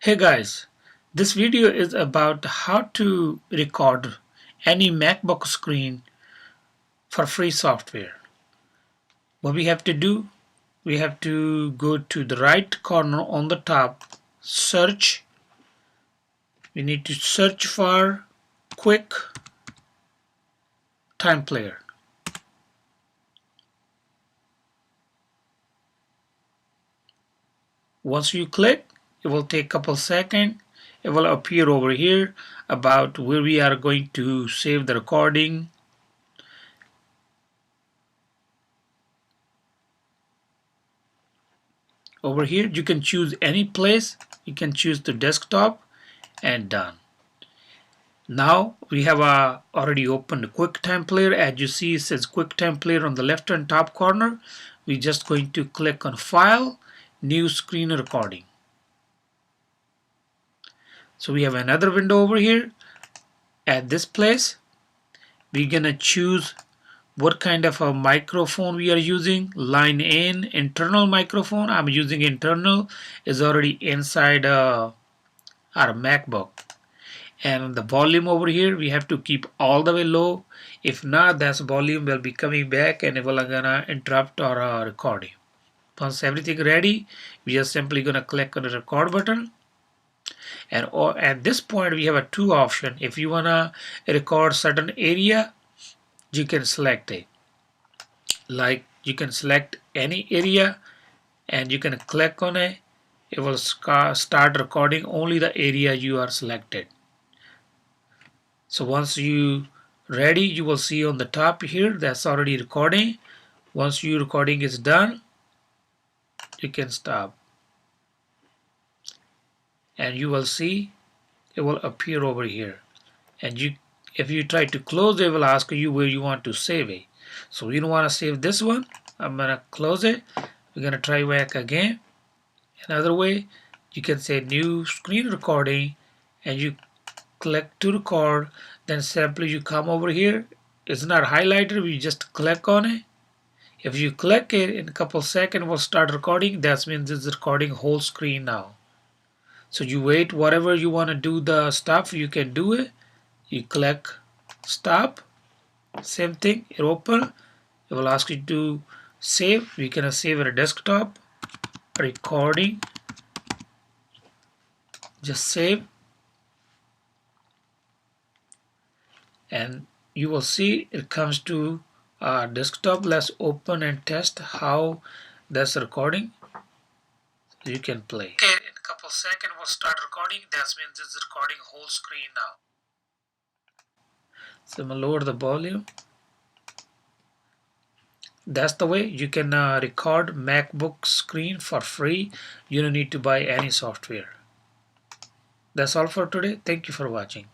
Hey guys, this video is about how to record any MacBook screen for free software. What we have to do, we have to go to the right corner on the top, search. We need to search for Quick Time Player. Once you click, it will take a couple seconds. It will appear over here about where we are going to save the recording. Over here you can choose any place. You can choose the desktop and done. Now we have already opened QuickTime Player. As you see, it says QuickTime Player on the left hand top corner. We're just going to click on File, New Screen Recording. So we have another window over here. At this place, we're gonna choose what kind of a microphone we are using. Line in, internal microphone. I'm using internal. Is already inside our MacBook. And the volume over here we have to keep all the way low. If not, that volume will be coming back and it will gonna interrupt our recording. Once everything ready, we are simply gonna click on the record button. And at this point we have a two option. If you wanna record certain area, you can select it. Like you can select any area and you can click on it. It will start recording only the area you are selected. So once you ready, you will see on the top here that's already recording. Once your recording is done, you can stop and you will see it will appear over here. And if you try to close it, will ask you where you want to save it. So we don't want to save this one. I'm gonna close it. We're gonna try back again. Another way, you can say new screen recording and you click to record. Then simply you come over here. It's not highlighted. We just click on it. If you click it, in a couple seconds will start recording. That means it's recording whole screen now. So you wait, whatever you want to do the stuff, you can do it. You click stop. Same thing, it open. It will ask you to save. We can save a desktop recording. Just save. And you will see it comes to our desktop. Let's open and test how that's recording. You can play. Okay, in a couple seconds we'll start recording. That means it's recording whole screen now. So I'm gonna lower the volume. That's the way you can record MacBook screen for free. You don't need to buy any software. That's all for today. Thank you for watching.